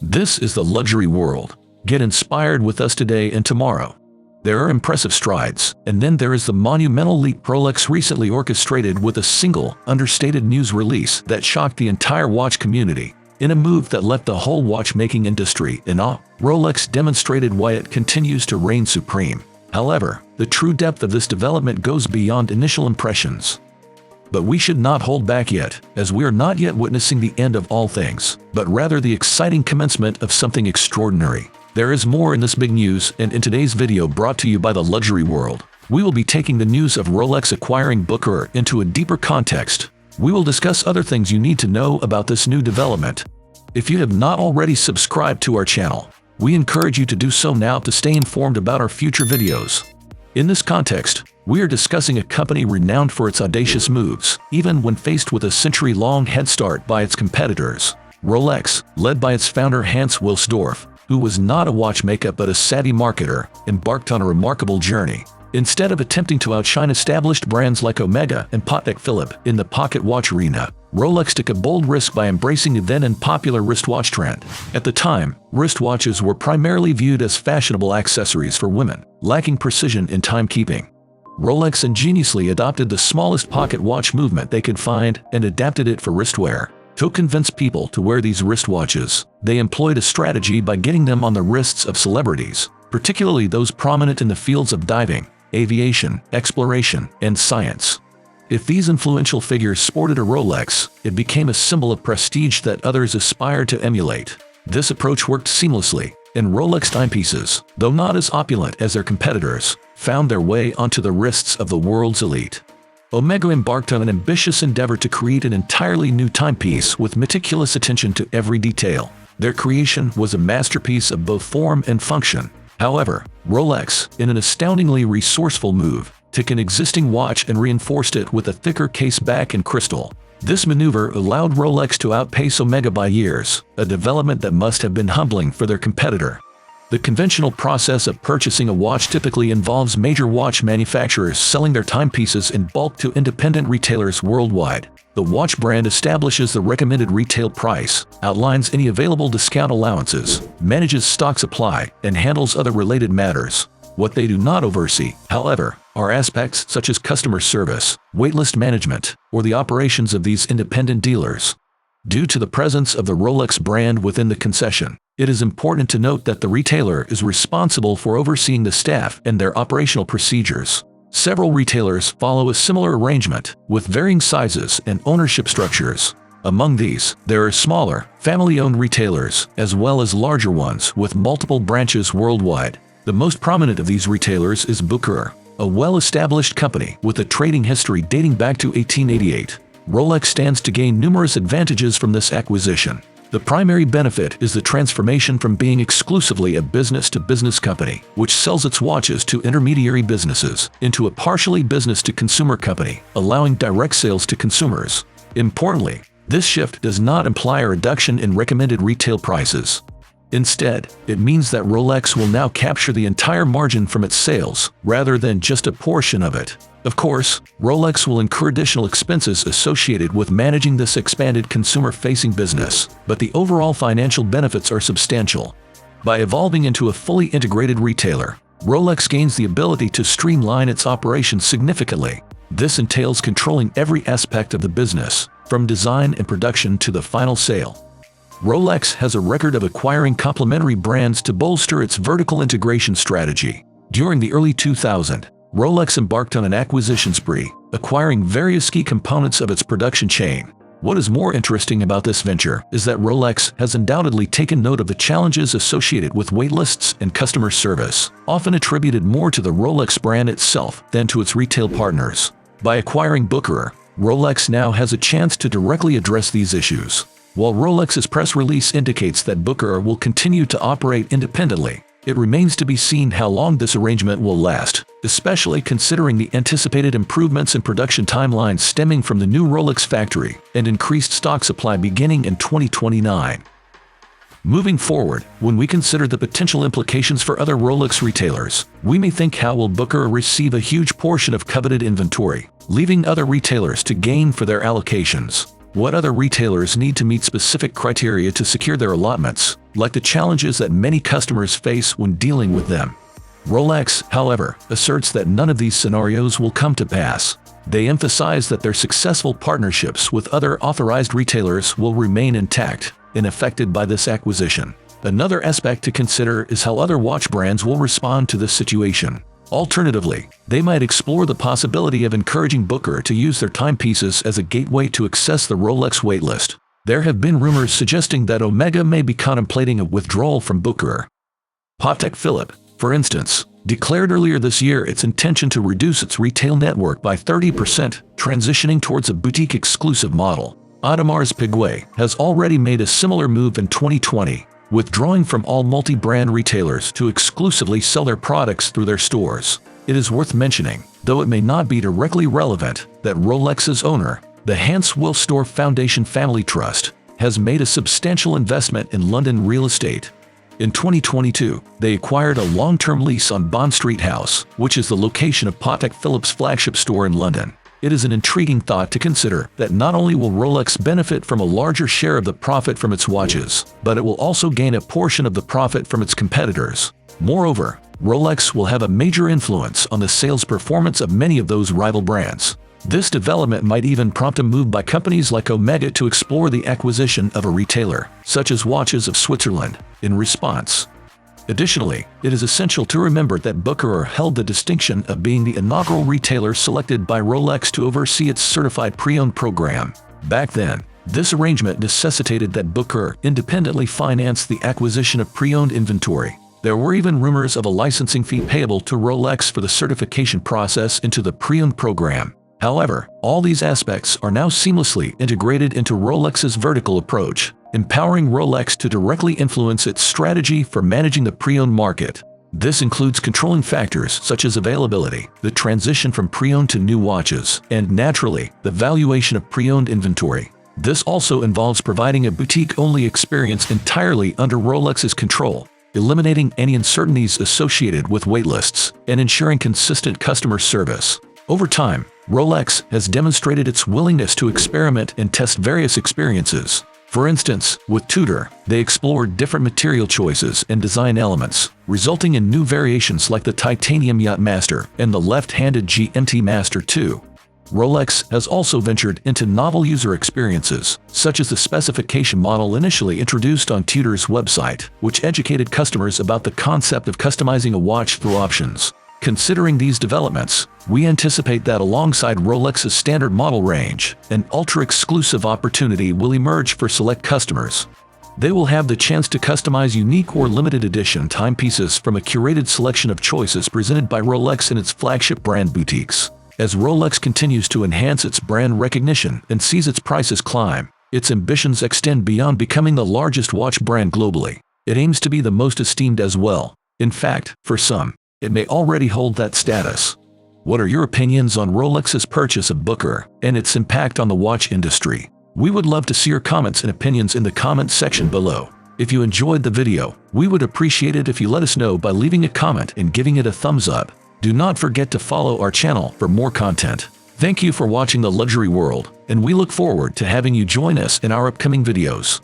This is the luxury world. Get inspired with us today and tomorrow. There are impressive strides, and then there is the monumental leap Rolex recently orchestrated with a single, understated news release that shocked the entire watch community. In a move that left the whole watchmaking industry in awe, Rolex demonstrated why it continues to reign supreme. However, the true depth of this development goes beyond initial impressions. But we should not hold back yet, as we are not yet witnessing the end of all things, but rather the exciting commencement of something extraordinary. There is more in this big news, and in today's video brought to you by the luxury world, we will be taking the news of Rolex acquiring Bucherer into a deeper context. We will discuss other things you need to know about this new development. If you have not already subscribed to our channel, we encourage you to do so now to stay informed about our future videos. In this context, we are discussing a company renowned for its audacious moves, even when faced with a century-long head start by its competitors. Rolex, led by its founder Hans Wilsdorf, who was not a watchmaker but a savvy marketer, embarked on a remarkable journey. Instead of attempting to outshine established brands like Omega and Patek Philippe in the pocket watch arena, Rolex took a bold risk by embracing the then-unpopular wristwatch trend. At the time, wristwatches were primarily viewed as fashionable accessories for women, lacking precision in timekeeping. Rolex ingeniously adopted the smallest pocket watch movement they could find and adapted it for wristwear. To convince people to wear these wristwatches, they employed a strategy by getting them on the wrists of celebrities, particularly those prominent in the fields of diving, aviation, exploration, and science. If these influential figures sported a Rolex, it became a symbol of prestige that others aspired to emulate. This approach worked seamlessly, and Rolex timepieces, though not as opulent as their competitors, found their way onto the wrists of the world's elite. Omega embarked on an ambitious endeavor to create an entirely new timepiece with meticulous attention to every detail. Their creation was a masterpiece of both form and function. However, Rolex, in an astoundingly resourceful move, took an existing watch and reinforced it with a thicker case back and crystal. This maneuver allowed Rolex to outpace Omega by years, a development that must have been humbling for their competitor. The conventional process of purchasing a watch typically involves major watch manufacturers selling their timepieces in bulk to independent retailers worldwide. The watch brand establishes the recommended retail price, outlines any available discount allowances, manages stock supply, and handles other related matters. What they do not oversee, however, are aspects such as customer service, waitlist management, or the operations of these independent dealers. Due to the presence of the Rolex brand within the concession, it is important to note that the retailer is responsible for overseeing the staff and their operational procedures. Several retailers follow a similar arrangement, with varying sizes and ownership structures. Among these, there are smaller, family-owned retailers, as well as larger ones with multiple branches worldwide. The most prominent of these retailers is Bucherer, a well-established company with a trading history dating back to 1888. Rolex stands to gain numerous advantages from this acquisition. The primary benefit is the transformation from being exclusively a business-to-business company, which sells its watches to intermediary businesses, into a partially business-to-consumer company, allowing direct sales to consumers. Importantly, this shift does not imply a reduction in recommended retail prices. Instead, it means that Rolex will now capture the entire margin from its sales, rather than just a portion of it. Of course, Rolex will incur additional expenses associated with managing this expanded consumer-facing business, but the overall financial benefits are substantial. By evolving into a fully integrated retailer, Rolex gains the ability to streamline its operations significantly. This entails controlling every aspect of the business, from design and production to the final sale. Rolex has a record of acquiring complementary brands to bolster its vertical integration strategy. During the early 2000s, Rolex embarked on an acquisition spree, acquiring various key components of its production chain. What is more interesting about this venture is that Rolex has undoubtedly taken note of the challenges associated with waitlists and customer service, often attributed more to the Rolex brand itself than to its retail partners. By acquiring Bucherer, Rolex now has a chance to directly address these issues. While Rolex's press release indicates that Bucherer will continue to operate independently, it remains to be seen how long this arrangement will last, especially considering the anticipated improvements in production timelines stemming from the new Rolex factory and increased stock supply beginning in 2029. Moving forward, when we consider the potential implications for other Rolex retailers, we may think, how will Bucherer receive a huge portion of coveted inventory, leaving other retailers to gain for their allocations? What other retailers need to meet specific criteria to secure their allotments? like the challenges that many customers face when dealing with them. Rolex, however, asserts that none of these scenarios will come to pass. They emphasize that their successful partnerships with other authorized retailers will remain intact, unaffected by this acquisition. Another aspect to consider is how other watch brands will respond to this situation. Alternatively, they might explore the possibility of encouraging Bucherer to use their timepieces as a gateway to access the Rolex waitlist. There have been rumors suggesting that Omega may be contemplating a withdrawal from Bucherer. Patek Philippe, for instance, declared earlier this year its intention to reduce its retail network by 30%, transitioning towards a boutique-exclusive model. Audemars Piguet has already made a similar move in 2020, withdrawing from all multi-brand retailers to exclusively sell their products through their stores. It is worth mentioning, though it may not be directly relevant, that Rolex's owner, the Hans Wilsdorf Foundation Family Trust, has made a substantial investment in London real estate. In 2022, they acquired a long-term lease on Bond Street House, which is the location of Patek Philippe's flagship store in London. It is an intriguing thought to consider that not only will Rolex benefit from a larger share of the profit from its watches, but it will also gain a portion of the profit from its competitors. Moreover, Rolex will have a major influence on the sales performance of many of those rival brands. This development might even prompt a move by companies like Omega to explore the acquisition of a retailer, such as Watches of Switzerland, in response. Additionally, it is essential to remember that Bucherer held the distinction of being the inaugural retailer selected by Rolex to oversee its certified pre-owned program. Back then, this arrangement necessitated that Bucherer independently finance the acquisition of pre-owned inventory. There were even rumors of a licensing fee payable to Rolex for the certification process into the pre-owned program. However, all these aspects are now seamlessly integrated into Rolex's vertical approach, empowering Rolex to directly influence its strategy for managing the pre-owned market. This includes controlling factors such as availability, the transition from pre-owned to new watches, and naturally, the valuation of pre-owned inventory. This also involves providing a boutique-only experience entirely under Rolex's control, eliminating any uncertainties associated with waitlists, and ensuring consistent customer service. Over time, Rolex has demonstrated its willingness to experiment and test various experiences. For instance, with Tudor, they explored different material choices and design elements, resulting in new variations like the titanium Yacht Master and the left-handed GMT Master II. Rolex has also ventured into novel user experiences, such as the specification model initially introduced on Tudor's website, which educated customers about the concept of customizing a watch through options. Considering these developments, we anticipate that alongside Rolex's standard model range, an ultra-exclusive opportunity will emerge for select customers. They will have the chance to customize unique or limited edition timepieces from a curated selection of choices presented by Rolex in its flagship brand boutiques. As Rolex continues to enhance its brand recognition and sees its prices climb, its ambitions extend beyond becoming the largest watch brand globally. It aims to be the most esteemed as well. In fact, for some, it may already hold that status. What are your opinions on Rolex's purchase of Bucherer and its impact on the watch industry? We would love to see your comments and opinions in the comment section below. If you enjoyed the video, we would appreciate it if you let us know by leaving a comment and giving it a thumbs up. Do not forget to follow our channel for more content. Thank you for watching The Luxury World, and we look forward to having you join us in our upcoming videos.